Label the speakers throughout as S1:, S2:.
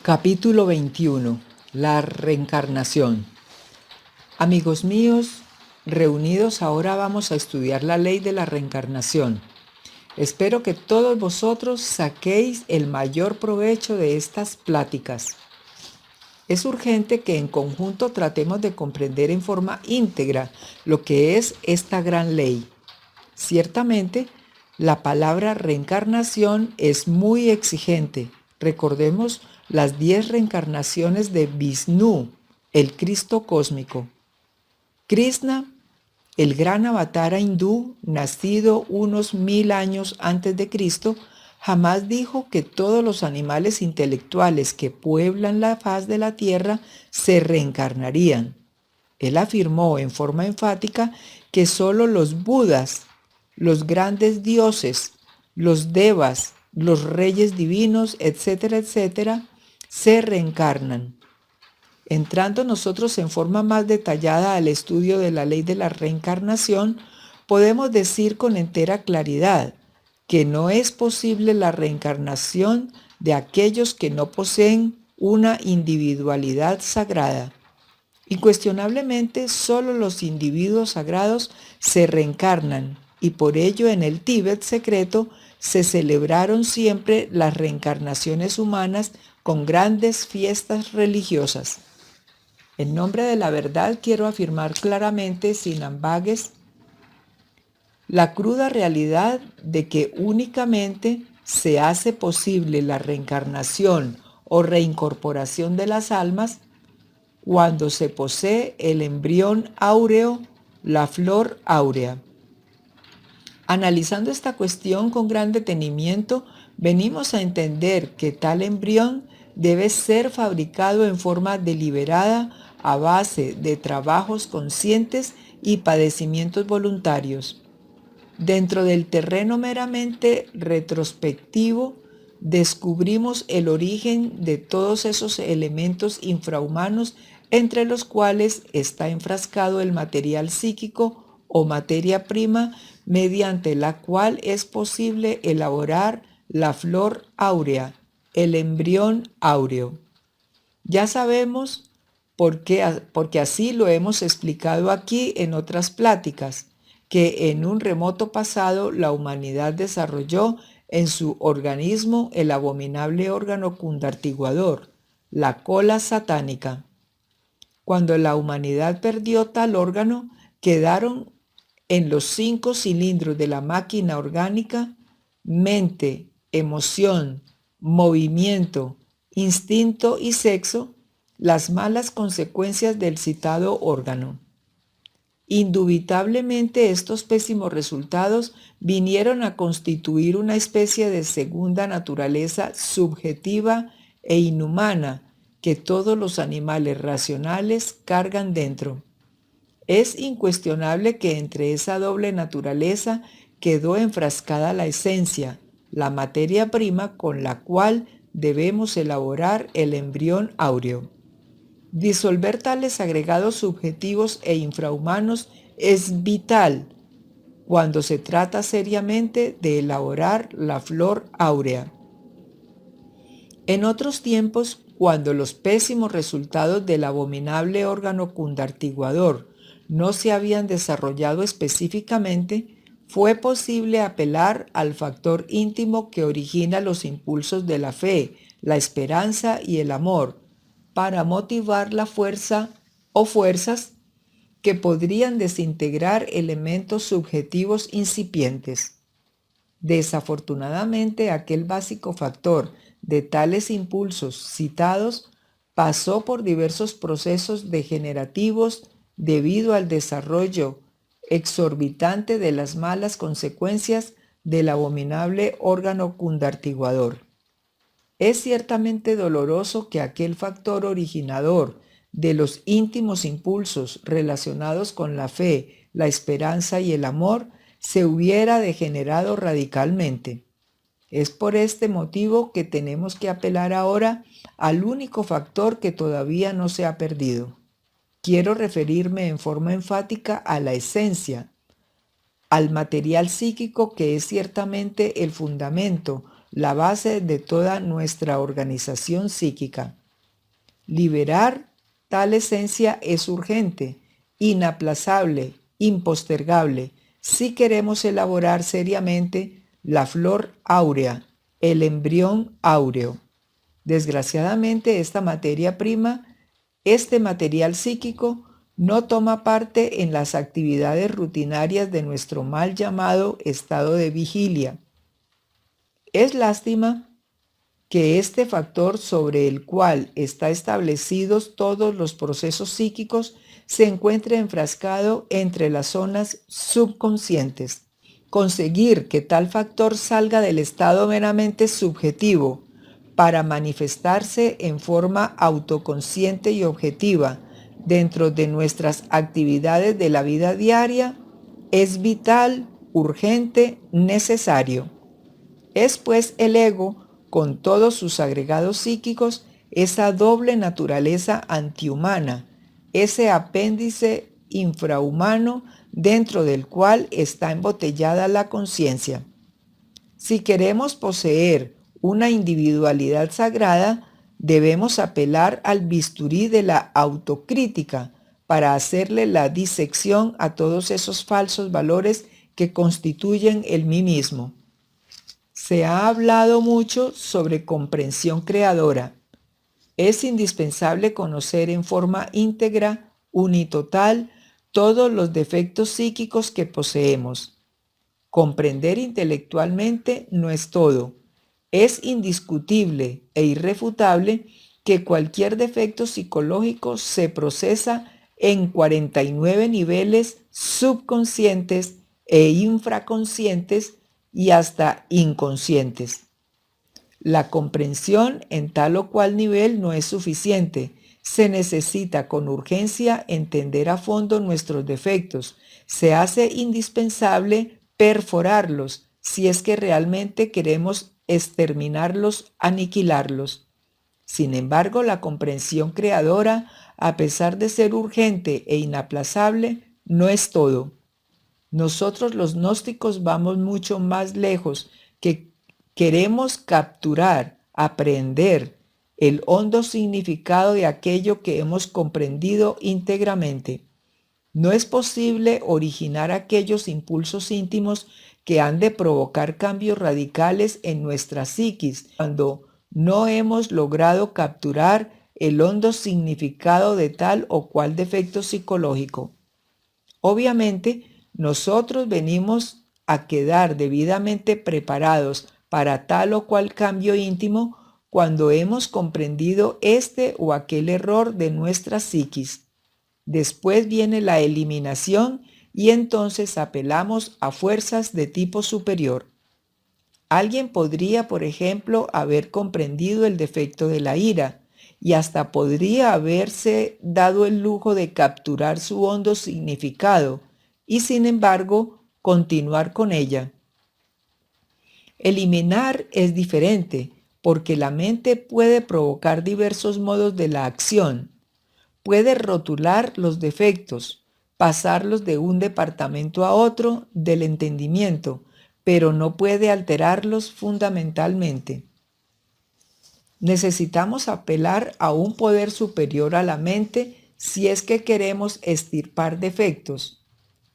S1: Capítulo 21. La reencarnación. Amigos míos, reunidos ahora vamos a estudiar la ley de la reencarnación. Espero que todos vosotros saquéis el mayor provecho de estas pláticas. Es urgente que en conjunto tratemos de comprender en forma íntegra lo que es esta gran ley. Ciertamente, la palabra reencarnación es muy exigente. Recordemos las 10 reencarnaciones de Vishnu, el Cristo cósmico. Krishna, el gran avatara hindú, nacido unos 1000 años antes de Cristo, jamás dijo que todos los animales intelectuales que pueblan la faz de la tierra se reencarnarían. Él afirmó en forma enfática que solo los Budas, los grandes dioses, los devas, los reyes divinos, etcétera, etcétera, se reencarnan. Entrando nosotros en forma más detallada al estudio de la ley de la reencarnación, podemos decir con entera claridad que no es posible la reencarnación de aquellos que no poseen una individualidad sagrada. Incuestionablemente, solo los individuos sagrados se reencarnan y por ello en el Tíbet secreto se celebraron siempre las reencarnaciones humanas con grandes fiestas religiosas. En nombre de la verdad quiero afirmar claramente, sin ambages, la cruda realidad de que únicamente se hace posible la reencarnación o reincorporación de las almas cuando se posee el embrión áureo, la flor áurea. Analizando esta cuestión con gran detenimiento, venimos a entender que tal embrión debe ser fabricado en forma deliberada a base de trabajos conscientes y padecimientos voluntarios. Dentro del terreno meramente retrospectivo, descubrimos el origen de todos esos elementos infrahumanos entre los cuales está enfrascado el material psíquico o materia prima mediante la cual es posible elaborar la flor áurea, el embrión áureo. Ya sabemos porque así lo hemos explicado aquí en otras pláticas, que en un remoto pasado la humanidad desarrolló en su organismo el abominable órgano cundartiguador, la cola satánica. Cuando la humanidad perdió tal órgano, quedaron en los 5 cilindros de la máquina orgánica mente, emoción, movimiento, instinto y sexo, las malas consecuencias del citado órgano. Indubitablemente estos pésimos resultados vinieron a constituir una especie de segunda naturaleza subjetiva e inhumana que todos los animales racionales cargan dentro. Es incuestionable que entre esa doble naturaleza quedó enfrascada la esencia, la materia prima con la cual debemos elaborar el embrión áureo. Disolver tales agregados subjetivos e infrahumanos es vital cuando se trata seriamente de elaborar la flor áurea. En otros tiempos, cuando los pésimos resultados del abominable órgano cundartiguador no se habían desarrollado específicamente, fue posible apelar al factor íntimo que origina los impulsos de la fe, la esperanza y el amor, para motivar la fuerza o fuerzas que podrían desintegrar elementos subjetivos incipientes. Desafortunadamente, aquel básico factor de tales impulsos citados pasó por diversos procesos degenerativos debido al desarrollo exorbitante de las malas consecuencias del abominable órgano cundartiguador. Es ciertamente doloroso que aquel factor originador de los íntimos impulsos relacionados con la fe, la esperanza y el amor se hubiera degenerado radicalmente. Es por este motivo que tenemos que apelar ahora al único factor que todavía no se ha perdido. Quiero referirme en forma enfática a la esencia, al material psíquico que es ciertamente el fundamento, la base de toda nuestra organización psíquica. Liberar tal esencia es urgente, inaplazable, impostergable, si queremos elaborar seriamente la flor áurea, el embrión áureo. Desgraciadamente, esta materia prima, este material psíquico, no toma parte en las actividades rutinarias de nuestro mal llamado estado de vigilia. Es lástima que este factor sobre el cual están establecidos todos los procesos psíquicos se encuentre enfrascado entre las zonas subconscientes. Conseguir que tal factor salga del estado meramente subjetivo para manifestarse en forma autoconsciente y objetiva dentro de nuestras actividades de la vida diaria es vital, urgente, necesario. Es pues el ego, con todos sus agregados psíquicos, esa doble naturaleza antihumana, ese apéndice infrahumano dentro del cual está embotellada la conciencia. Si queremos poseer una individualidad sagrada, debemos apelar al bisturí de la autocrítica para hacerle la disección a todos esos falsos valores que constituyen el mí mismo. Se ha hablado mucho sobre comprensión creadora. Es indispensable conocer en forma íntegra, unitotal, todos los defectos psíquicos que poseemos. Comprender intelectualmente no es todo. Es indiscutible e irrefutable que cualquier defecto psicológico se procesa en 49 niveles subconscientes e infraconscientes y hasta inconscientes. La comprensión en tal o cual nivel no es suficiente. Se necesita con urgencia entender a fondo nuestros defectos. Se hace indispensable perforarlos si es que realmente queremos exterminarlos, aniquilarlos. Sin embargo, la comprensión creadora, a pesar de ser urgente e inaplazable, no es todo. Nosotros los gnósticos vamos mucho más lejos, que queremos capturar, aprender el hondo significado de aquello que hemos comprendido íntegramente. No es posible originar aquellos impulsos íntimos que han de provocar cambios radicales en nuestra psiquis cuando no hemos logrado capturar el hondo significado de tal o cual defecto psicológico. Obviamente, nosotros venimos a quedar debidamente preparados para tal o cual cambio íntimo cuando hemos comprendido este o aquel error de nuestra psiquis. Después viene la eliminación y entonces apelamos a fuerzas de tipo superior. Alguien podría, por ejemplo, haber comprendido el defecto de la ira y hasta podría haberse dado el lujo de capturar su hondo significado y, sin embargo, continuar con ella. Eliminar es diferente porque la mente puede provocar diversos modos de la acción. Puede rotular los defectos, pasarlos de un departamento a otro del entendimiento, pero no puede alterarlos fundamentalmente. Necesitamos apelar a un poder superior a la mente si es que queremos extirpar defectos.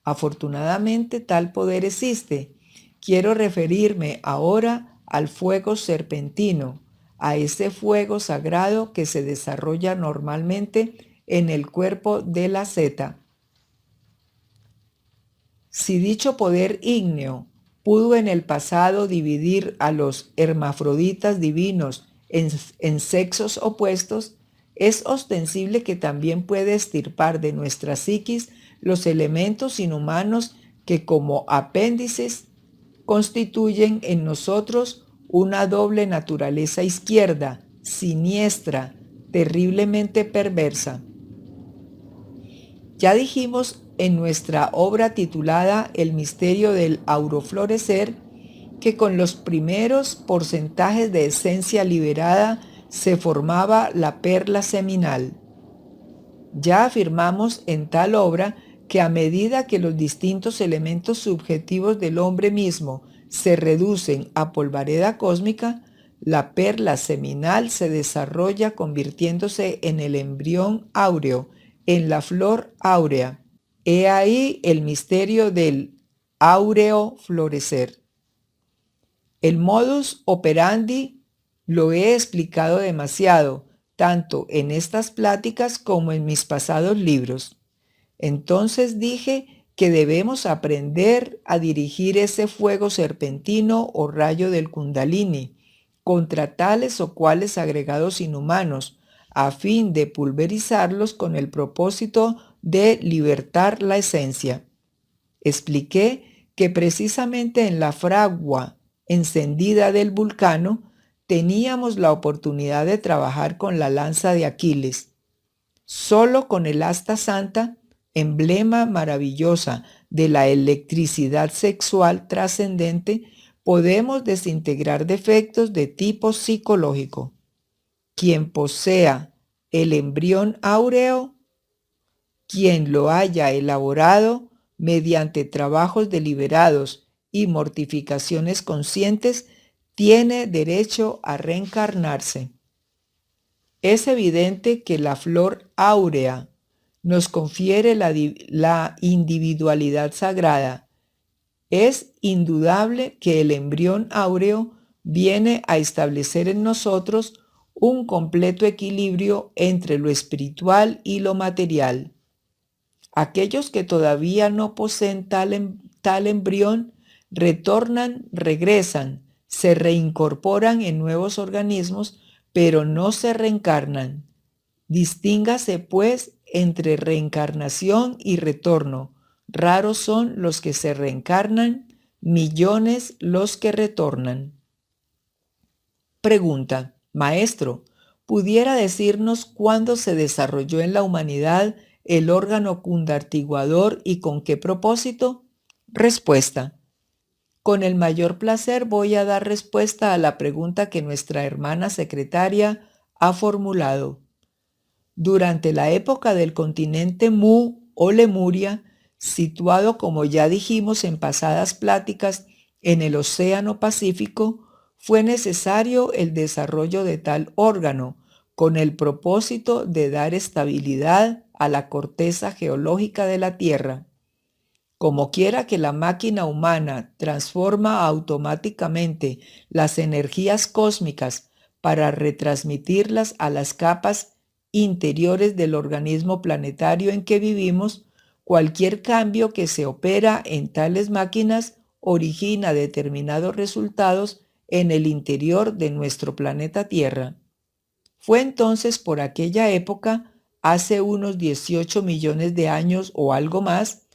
S1: Afortunadamente tal poder existe. Quiero referirme ahora al fuego serpentino, a ese fuego sagrado que se desarrolla normalmente en el cuerpo de la zeta. Si dicho poder ígneo pudo en el pasado dividir a los hermafroditas divinos en sexos opuestos, es ostensible que también puede extirpar de nuestra psiquis los elementos inhumanos que como apéndices constituyen en nosotros una doble naturaleza izquierda, siniestra, terriblemente perversa. Ya dijimos en nuestra obra titulada El misterio del auroflorecer que con los primeros porcentajes de esencia liberada se formaba la perla seminal. Ya afirmamos en tal obra que a medida que los distintos elementos subjetivos del hombre mismo se reducen a polvareda cósmica, la perla seminal se desarrolla convirtiéndose en el embrión áureo, en la flor áurea. He ahí el misterio del áureo florecer. El modus operandi lo he explicado demasiado, tanto en estas pláticas como en mis pasados libros. Entonces dije que debemos aprender a dirigir ese fuego serpentino o rayo del Kundalini contra tales o cuales agregados inhumanos, a fin de pulverizarlos con el propósito de libertar la esencia. Expliqué que precisamente en la fragua encendida del vulcano teníamos la oportunidad de trabajar con la lanza de Aquiles. Solo con el asta santa, emblema maravillosa de la electricidad sexual trascendente, podemos desintegrar defectos de tipo psicológico. Quien posea el embrión áureo, quien lo haya elaborado mediante trabajos deliberados y mortificaciones conscientes, tiene derecho a reencarnarse. Es evidente que la flor áurea nos confiere la individualidad sagrada. Es indudable que el embrión áureo viene a establecer en nosotros un completo equilibrio entre lo espiritual y lo material. Aquellos que todavía no poseen tal embrión regresan, se reincorporan en nuevos organismos, pero no se reencarnan. Distíngase, pues, entre reencarnación y retorno. Raros son los que se reencarnan, millones los que retornan. Pregunta: Maestro, ¿pudiera decirnos cuándo se desarrolló en la humanidad el órgano cundartiguador y con qué propósito? Respuesta: con el mayor placer voy a dar respuesta a la pregunta que nuestra hermana secretaria ha formulado. Durante la época del continente Mu o Lemuria, situado, como ya dijimos en pasadas pláticas, en el Océano Pacífico, fue necesario el desarrollo de tal órgano con el propósito de dar estabilidad a la corteza geológica de la Tierra. Como quiera que la máquina humana transforma automáticamente las energías cósmicas para retransmitirlas a las capas interiores del organismo planetario en que vivimos, cualquier cambio que se opera en tales máquinas origina determinados resultados en el interior de nuestro planeta Tierra. Fue entonces por aquella época, hace unos 18 millones de años o algo más,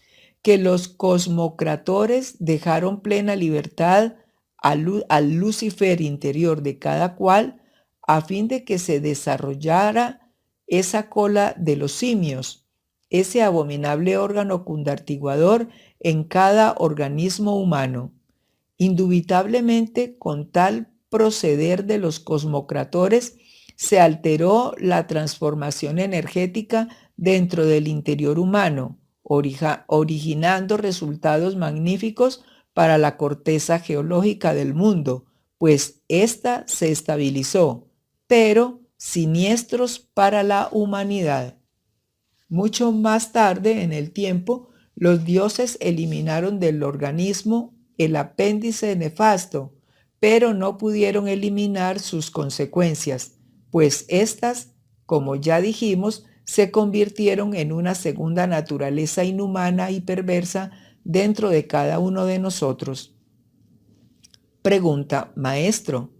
S1: que los cosmocratores dejaron plena libertad al Lucifer interior de cada cual a fin de que se desarrollara esa cola de los simios, ese abominable órgano cundartiguador en cada organismo humano. Indubitablemente, con tal proceder de los cosmocratores, se alteró la transformación energética dentro del interior humano, originando resultados magníficos para la corteza geológica del mundo, pues ésta se estabilizó, pero siniestros para la humanidad. Mucho más tarde en el tiempo, los dioses eliminaron del organismo el apéndice nefasto, pero no pudieron eliminar sus consecuencias, pues éstas, como ya dijimos, se convirtieron en una segunda naturaleza inhumana y perversa dentro de cada uno de nosotros. Pregunta: Maestro,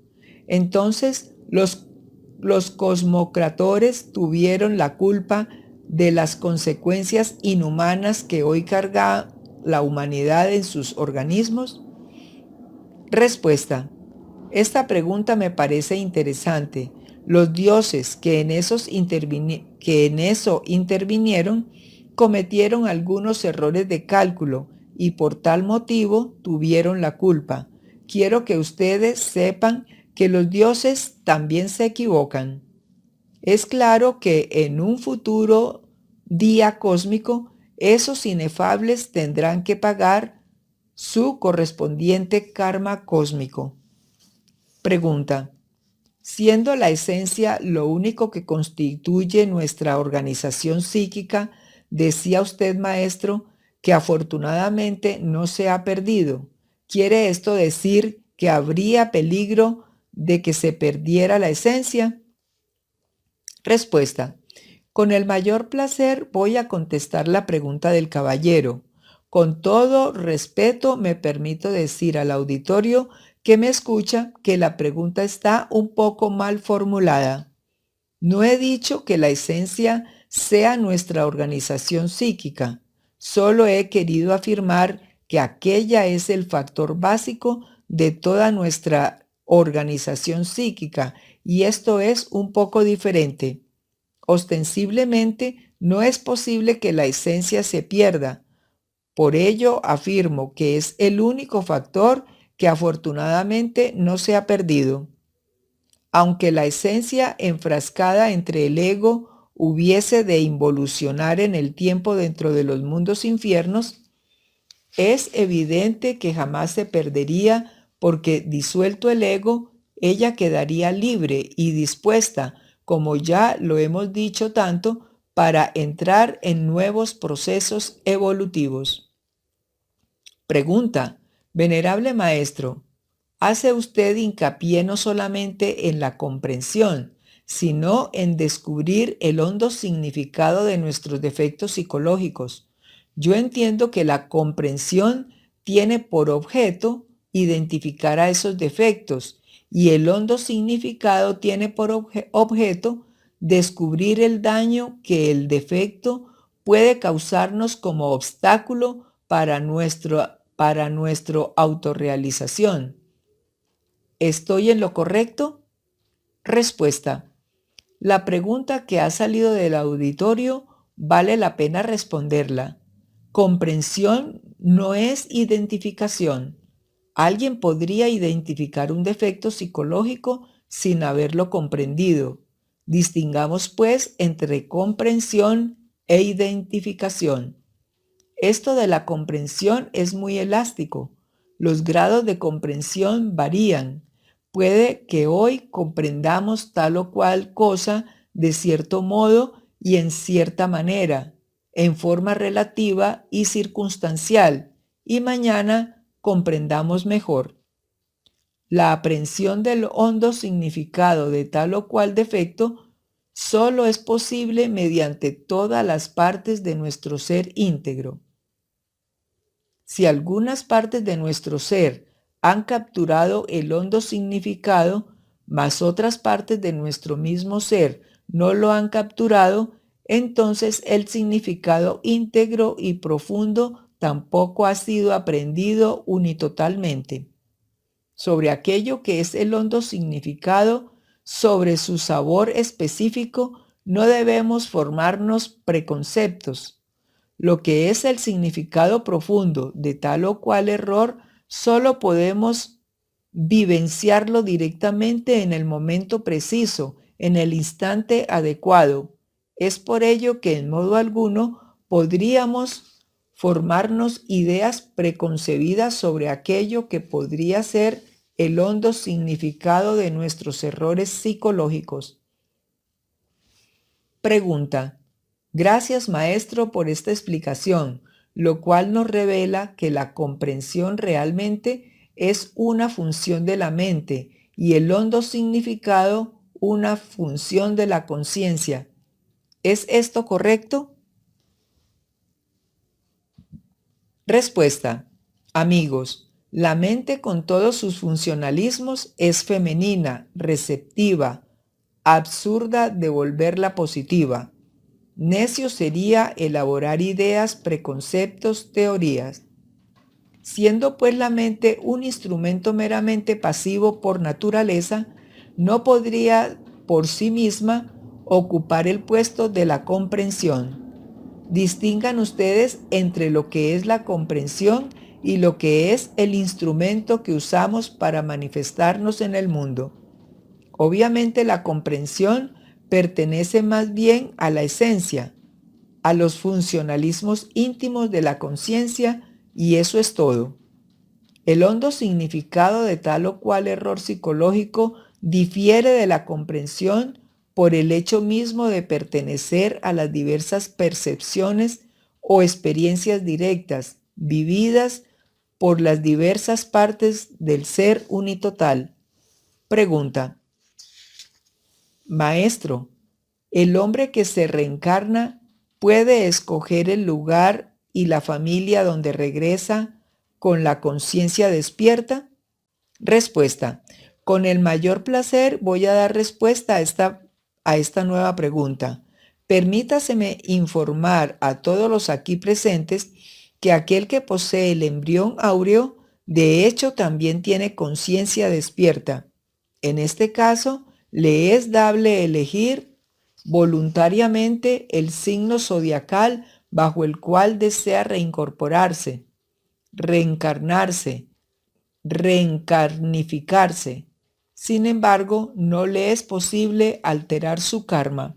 S1: entonces los cosmocratores tuvieron la culpa de las consecuencias inhumanas que hoy carga la humanidad en sus organismos? Respuesta: esta pregunta me parece interesante. Los dioses que en eso intervinieron cometieron algunos errores de cálculo y por tal motivo tuvieron la culpa. Quiero que ustedes sepan que los dioses también se equivocan. Es claro que en un futuro día cósmico, esos inefables tendrán que pagar su correspondiente karma cósmico. Pregunta: siendo la esencia lo único que constituye nuestra organización psíquica, decía usted, maestro, que afortunadamente no se ha perdido. ¿Quiere esto decir que habría peligro de que se perdiera la esencia? Respuesta: con el mayor placer voy a contestar la pregunta del caballero. Con todo respeto me permito decir al auditorio que me escucha que la pregunta está un poco mal formulada. No he dicho que la esencia sea nuestra organización psíquica. Solo he querido afirmar que aquella es el factor básico de toda nuestra organización psíquica, y esto es un poco diferente. Ostensiblemente, no es posible que la esencia se pierda. Por ello, afirmo que es el único factor que afortunadamente no se ha perdido. Aunque la esencia enfrascada entre el ego hubiese de involucionar en el tiempo dentro de los mundos infiernos, es evidente que jamás se perdería, porque disuelto el ego, ella quedaría libre y dispuesta, como ya lo hemos dicho tanto, para entrar en nuevos procesos evolutivos. Pregunta: venerable maestro, ¿hace usted hincapié no solamente en la comprensión, sino en descubrir el hondo significado de nuestros defectos psicológicos? Yo entiendo que la comprensión tiene por objeto identificar a esos defectos, y el hondo significado tiene por objeto descubrir el daño que el defecto puede causarnos como obstáculo para nuestro autorrealización. ¿Estoy en lo correcto? Respuesta: la pregunta que ha salido del auditorio vale la pena responderla. Comprensión no es identificación. Alguien podría identificar un defecto psicológico sin haberlo comprendido. Distingamos, pues, entre comprensión e identificación. Esto de la comprensión es muy elástico. Los grados de comprensión varían. Puede que hoy comprendamos tal o cual cosa de cierto modo y en cierta manera, en forma relativa y circunstancial, y mañana comprendamos mejor. La aprehensión del hondo significado de tal o cual defecto solo es posible mediante todas las partes de nuestro ser íntegro. Si algunas partes de nuestro ser han capturado el hondo significado, mas otras partes de nuestro mismo ser no lo han capturado, entonces el significado íntegro y profundo tampoco ha sido aprendido unitotalmente. Sobre aquello que es el hondo significado, sobre su sabor específico, no debemos formarnos preconceptos. Lo que es el significado profundo de tal o cual error, solo podemos vivenciarlo directamente en el momento preciso, en el instante adecuado. Es por ello que en modo alguno podríamos formarnos ideas preconcebidas sobre aquello que podría ser el hondo significado de nuestros errores psicológicos. Pregunta: gracias, maestro, por esta explicación, lo cual nos revela que la comprensión realmente es una función de la mente y el hondo significado una función de la conciencia. ¿Es esto correcto? Respuesta: amigos, la mente con todos sus funcionalismos es femenina, receptiva, absurda de volverla positiva. Necio sería elaborar ideas, preconceptos, teorías. Siendo pues la mente un instrumento meramente pasivo por naturaleza, no podría por sí misma ocupar el puesto de la comprensión. Distingan ustedes entre lo que es la comprensión y lo que es el instrumento que usamos para manifestarnos en el mundo. Obviamente la comprensión pertenece más bien a la esencia, a los funcionalismos íntimos de la conciencia, y eso es todo. El hondo significado de tal o cual error psicológico difiere de la comprensión por el hecho mismo de pertenecer a las diversas percepciones o experiencias directas vividas por las diversas partes del ser unitotal. Pregunta: Maestro, ¿el hombre que se reencarna puede escoger el lugar y la familia donde regresa con la conciencia despierta? Respuesta: con el mayor placer voy a dar respuesta a esta nueva pregunta. Permítaseme informar a todos los aquí presentes que aquel que posee el embrión áureo, de hecho, también tiene conciencia despierta. En este caso, le es dable elegir voluntariamente el signo zodiacal bajo el cual desea reincorporarse, reencarnarse, reencarnificarse. Sin embargo, no le es posible alterar su karma.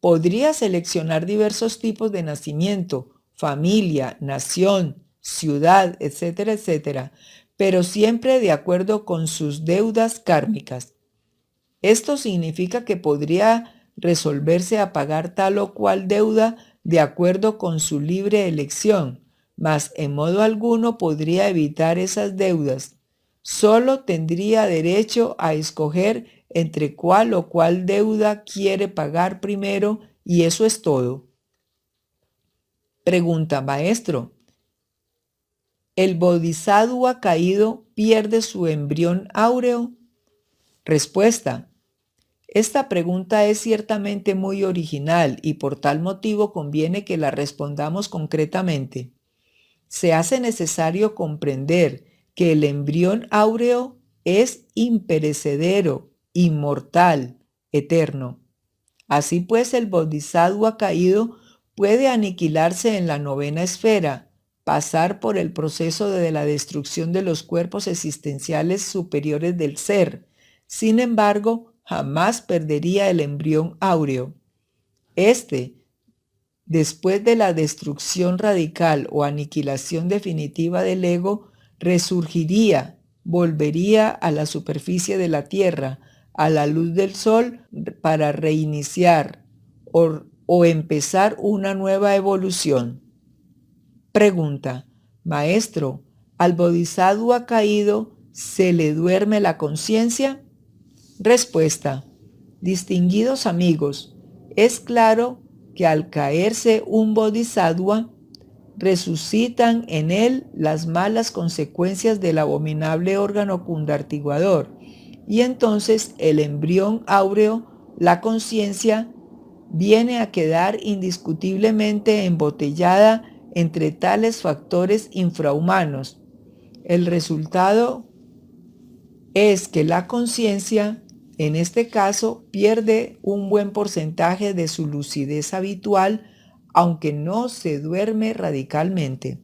S1: Podría seleccionar diversos tipos de nacimiento, familia, nación, ciudad, etcétera, etcétera, pero siempre de acuerdo con sus deudas kármicas. Esto significa que podría resolverse a pagar tal o cual deuda de acuerdo con su libre elección, mas en modo alguno podría evitar esas deudas. Solo tendría derecho a escoger entre cuál o cuál deuda quiere pagar primero, y eso es todo. Pregunta: Maestro, ¿el bodhisattva caído pierde su embrión áureo? Respuesta: esta pregunta es ciertamente muy original y por tal motivo conviene que la respondamos concretamente. Se hace necesario comprender que el embrión áureo es imperecedero, inmortal, eterno. Así pues, el bodhisattva caído puede aniquilarse en la novena esfera, pasar por el proceso de la destrucción de los cuerpos existenciales superiores del ser. Sin embargo, jamás perdería el embrión áureo. Después de la destrucción radical o aniquilación definitiva del ego, resurgiría, volvería a la superficie de la tierra, a la luz del sol, para reiniciar o empezar una nueva evolución. Pregunta: Maestro, ¿al bodhisattva caído se le duerme la conciencia? Respuesta: distinguidos amigos, es claro que al caerse un bodhisattva, resucitan en él las malas consecuencias del abominable órgano cundartiguador, y entonces el embrión áureo, la conciencia, viene a quedar indiscutiblemente embotellada entre tales factores infrahumanos. El resultado es que la conciencia, en este caso, pierde un buen porcentaje de su lucidez habitual, aunque no se duerme radicalmente.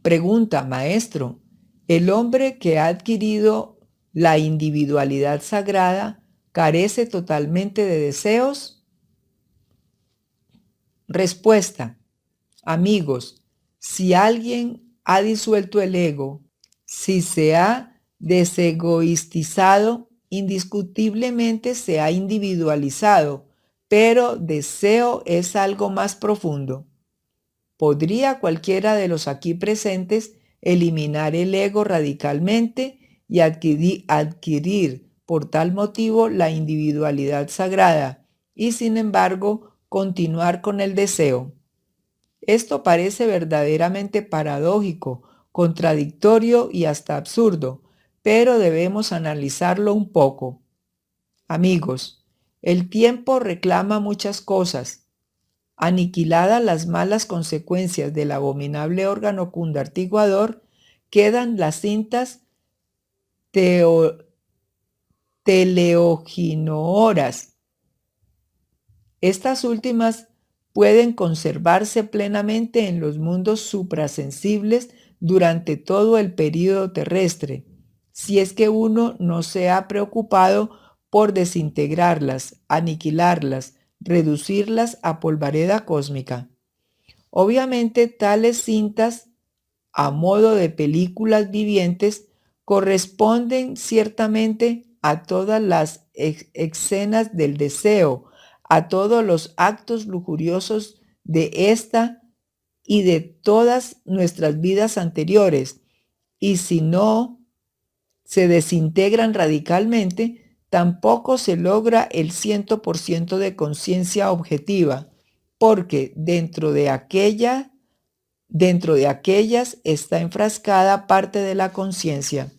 S1: Pregunta: Maestro, ¿el hombre que ha adquirido la individualidad sagrada carece totalmente de deseos? Respuesta: amigos, si alguien ha disuelto el ego, si se ha desegoistizado, indiscutiblemente se ha individualizado, pero deseo es algo más profundo. ¿Podría cualquiera de los aquí presentes eliminar el ego radicalmente y adquirir por tal motivo la individualidad sagrada y sin embargo continuar con el deseo? Esto parece verdaderamente paradójico, contradictorio y hasta absurdo, pero debemos analizarlo un poco. Amigos, el tiempo reclama muchas cosas. Aniquiladas las malas consecuencias del abominable órgano cundartiguador, quedan las cintas teleoginooras. Estas últimas pueden conservarse plenamente en los mundos suprasensibles durante todo el período terrestre, si es que uno no se ha preocupado por desintegrarlas, aniquilarlas, reducirlas a polvareda cósmica. Obviamente, tales cintas a modo de películas vivientes, corresponden ciertamente a todas las escenas del deseo, a todos los actos lujuriosos de esta y de todas nuestras vidas anteriores, y si no se desintegran radicalmente, tampoco se logra el 100% de conciencia objetiva, porque dentro de aquellas está enfrascada parte de la conciencia.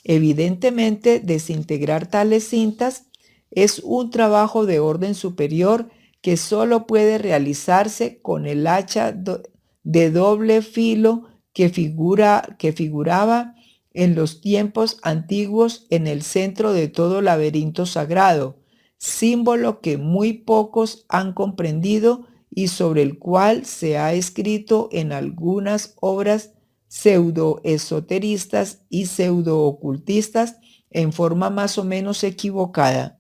S1: Evidentemente, desintegrar tales cintas es un trabajo de orden superior que solo puede realizarse con el hacha de doble filo que figuraba en los tiempos antiguos en el centro de todo laberinto sagrado, símbolo que muy pocos han comprendido y sobre el cual se ha escrito en algunas obras pseudoesoteristas y pseudoocultistas en forma más o menos equivocada.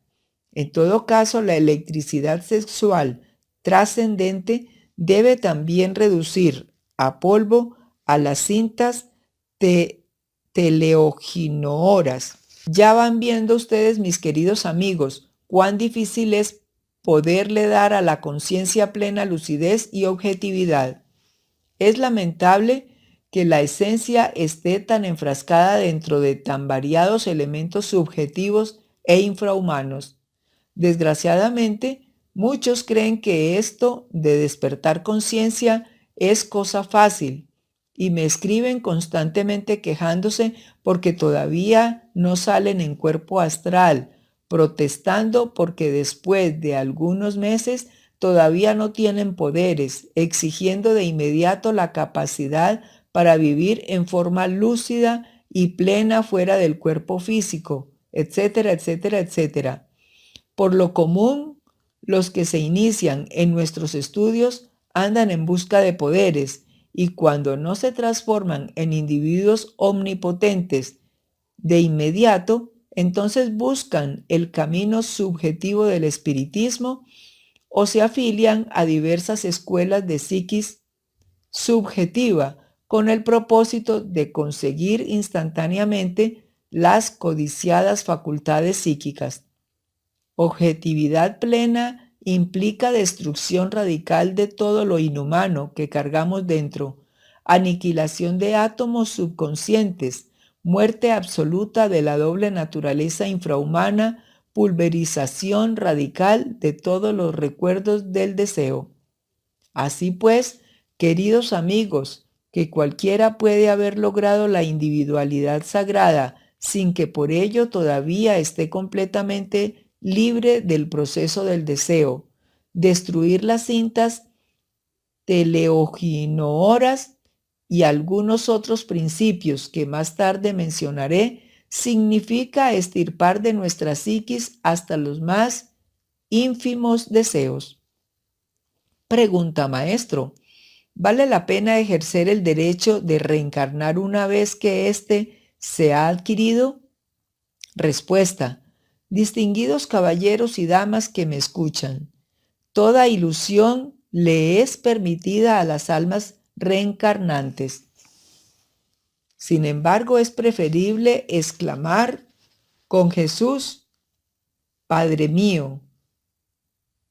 S1: En todo caso, la electricidad sexual trascendente debe también reducir a polvo a las cintas teleoginoras. Ya van viendo ustedes, mis queridos amigos, cuán difícil es poderle dar a la conciencia plena lucidez y objetividad. Es lamentable que la esencia esté tan enfrascada dentro de tan variados elementos subjetivos e infrahumanos. Desgraciadamente, muchos creen que esto de despertar conciencia es cosa fácil y me escriben constantemente quejándose porque todavía no salen en cuerpo astral, protestando porque después de algunos meses todavía no tienen poderes, exigiendo de inmediato la capacidad para vivir en forma lúcida y plena fuera del cuerpo físico, etcétera, etcétera, etcétera. Por lo común, los que se inician en nuestros estudios andan en busca de poderes y cuando no se transforman en individuos omnipotentes de inmediato, entonces buscan el camino subjetivo del espiritismo o se afilian a diversas escuelas de psiquis subjetiva con el propósito de conseguir instantáneamente las codiciadas facultades psíquicas. Objetividad plena implica destrucción radical de todo lo inhumano que cargamos dentro, aniquilación de átomos subconscientes, muerte absoluta de la doble naturaleza infrahumana, pulverización radical de todos los recuerdos del deseo. Así pues, queridos amigos, que cualquiera puede haber logrado la individualidad sagrada sin que por ello todavía esté completamente libre del proceso del deseo. Destruir las cintas teleoginoras y algunos otros principios que más tarde mencionaré significa extirpar de nuestra psiquis hasta los más ínfimos deseos. Pregunta, maestro, ¿vale la pena ejercer el derecho de reencarnar una vez que éste se ha adquirido? Respuesta. Distinguidos caballeros y damas que me escuchan, toda ilusión le es permitida a las almas reencarnantes. Sin embargo, es preferible exclamar con Jesús, Padre mío,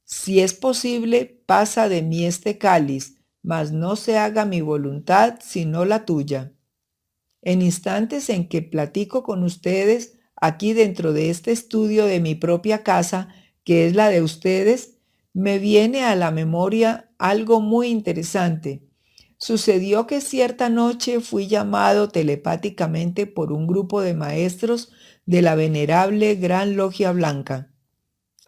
S1: si es posible, pasa de mí este cáliz, mas no se haga mi voluntad sino la tuya. En instantes en que platico con ustedes, aquí dentro de este estudio de mi propia casa, que es la de ustedes, me viene a la memoria algo muy interesante. Sucedió que cierta noche fui llamado telepáticamente por un grupo de maestros de la venerable Gran Logia Blanca.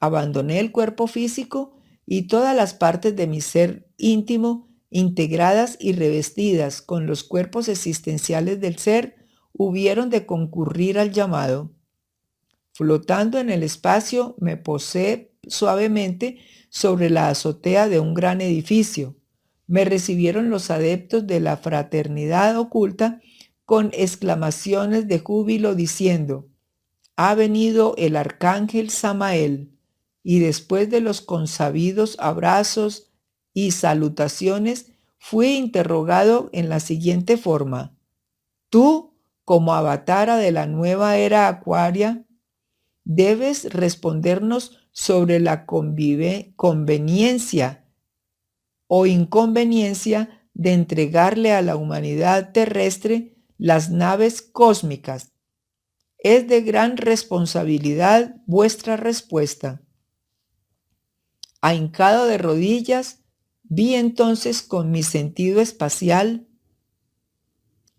S1: Abandoné el cuerpo físico y todas las partes de mi ser íntimo, integradas y revestidas con los cuerpos existenciales del ser, hubieron de concurrir al llamado. Flotando en el espacio, me posé suavemente sobre la azotea de un gran edificio. Me recibieron los adeptos de la fraternidad oculta con exclamaciones de júbilo diciendo: «Ha venido el arcángel Samael», y después de los consabidos abrazos y salutaciones, fui interrogado en la siguiente forma: tú, como avatara de la nueva era acuaria, debes respondernos sobre la conveniencia o inconveniencia de entregarle a la humanidad terrestre las naves cósmicas. Es de gran responsabilidad vuestra respuesta. Ahincado de rodillas, vi entonces con mi sentido espacial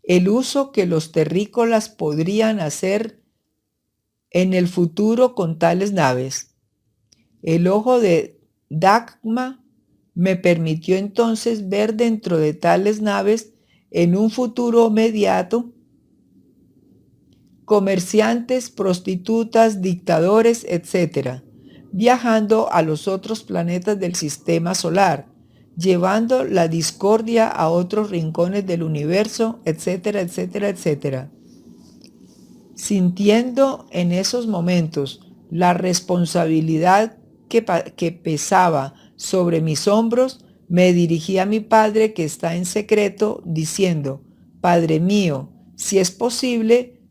S1: el uso que los terrícolas podrían hacer en el futuro con tales naves. El ojo de Dagma me permitió entonces ver dentro de tales naves en un futuro inmediato comerciantes, prostitutas, dictadores, etc., viajando a los otros planetas del sistema solar, llevando la discordia a otros rincones del universo, etcétera, etcétera, etcétera. Sintiendo en esos momentos la responsabilidad que pesaba sobre mis hombros, me dirigí a mi Padre que está en secreto, diciendo: Padre mío, si es posible,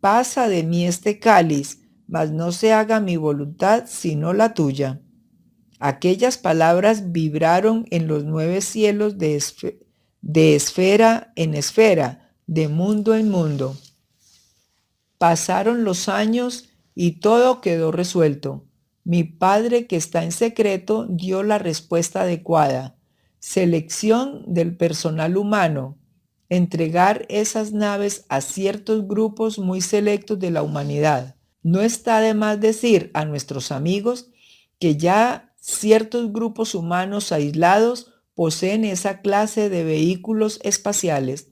S1: pasa de mí este cáliz, mas no se haga mi voluntad sino la tuya. Aquellas palabras vibraron en los 9 cielos de esfera en esfera, de mundo en mundo. Pasaron los años y todo quedó resuelto. Mi Padre que está en secreto dio la respuesta adecuada. Selección del personal humano. Entregar esas naves a ciertos grupos muy selectos de la humanidad. No está de más decir a nuestros amigos que ya ciertos grupos humanos aislados poseen esa clase de vehículos espaciales.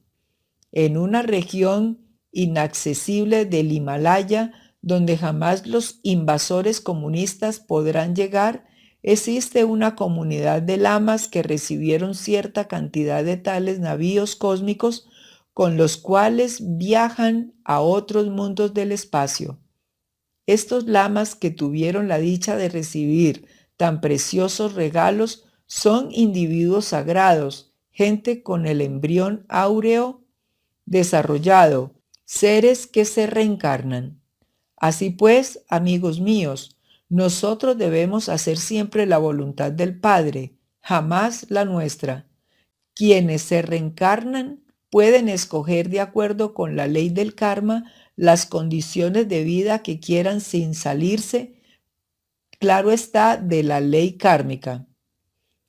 S1: En una región inaccesible del Himalaya, donde jamás los invasores comunistas podrán llegar, existe una comunidad de lamas que recibieron cierta cantidad de tales navíos cósmicos con los cuales viajan a otros mundos del espacio. Estos lamas que tuvieron la dicha de recibir tan preciosos regalos son individuos sagrados, gente con el embrión áureo desarrollado, seres que se reencarnan. Así pues, amigos míos, nosotros debemos hacer siempre la voluntad del Padre, jamás la nuestra. Quienes se reencarnan pueden escoger de acuerdo con la ley del karma las condiciones de vida que quieran sin salirse, claro está, de la ley kármica.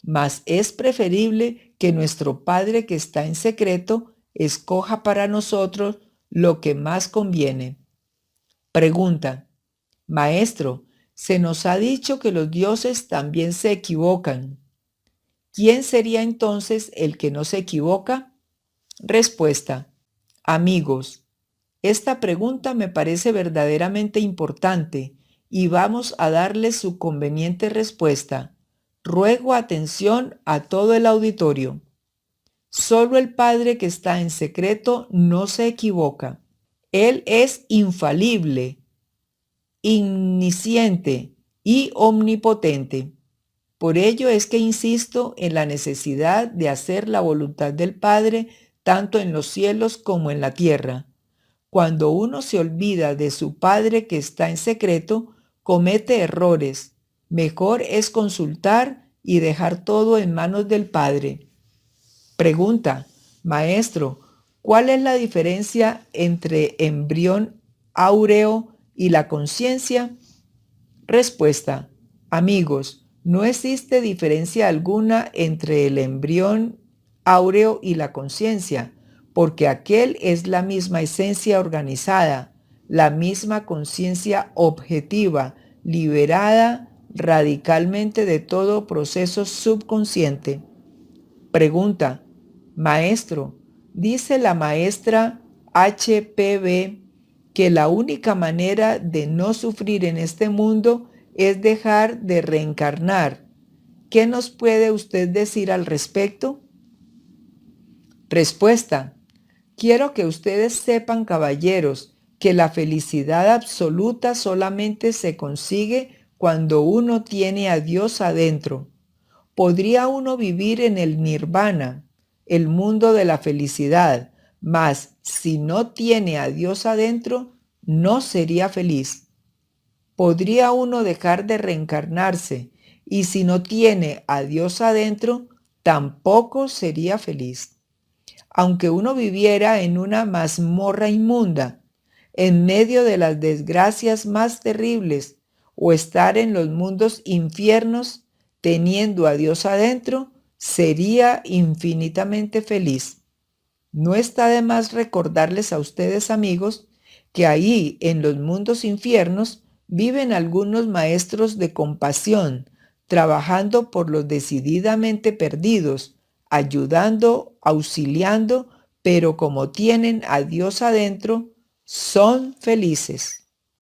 S1: Mas es preferible que nuestro Padre que está en secreto escoja para nosotros lo que más conviene. Pregunta: Maestro, se nos ha dicho que los dioses también se equivocan. ¿Quién sería entonces el que no se equivoca? Respuesta: Amigos, esta pregunta me parece verdaderamente importante y vamos a darle su conveniente respuesta. Ruego atención a todo el auditorio. Solo el Padre que está en secreto no se equivoca. Él es infalible, omnisciente y omnipotente. Por ello es que insisto en la necesidad de hacer la voluntad del Padre tanto en los cielos como en la tierra. Cuando uno se olvida de su Padre que está en secreto, comete errores. Mejor es consultar y dejar todo en manos del Padre. Pregunta: Maestro, ¿cuál es la diferencia entre embrión áureo y la conciencia? Respuesta: Amigos, no existe diferencia alguna entre el embrión áureo y la conciencia, porque aquel es la misma esencia organizada, la misma conciencia objetiva, liberada radicalmente de todo proceso subconsciente. Pregunta: Maestro, dice la maestra HPB que la única manera de no sufrir en este mundo es dejar de reencarnar. ¿Qué nos puede usted decir al respecto? Respuesta: Quiero que ustedes sepan, caballeros, que la felicidad absoluta solamente se consigue cuando uno tiene a Dios adentro. Podría uno vivir en el nirvana, el mundo de la felicidad, mas si no tiene a Dios adentro, no sería feliz. ¿Podría uno dejar de reencarnarse y si no tiene a Dios adentro, tampoco sería feliz? Aunque uno viviera en una mazmorra inmunda, en medio de las desgracias más terribles, o estar en los mundos infiernos, teniendo a Dios adentro, sería infinitamente feliz. No está de más recordarles a ustedes, amigos, que ahí en los mundos infiernos viven algunos maestros de compasión, trabajando por los decididamente perdidos, ayudando, auxiliando, pero como tienen a Dios adentro, son felices.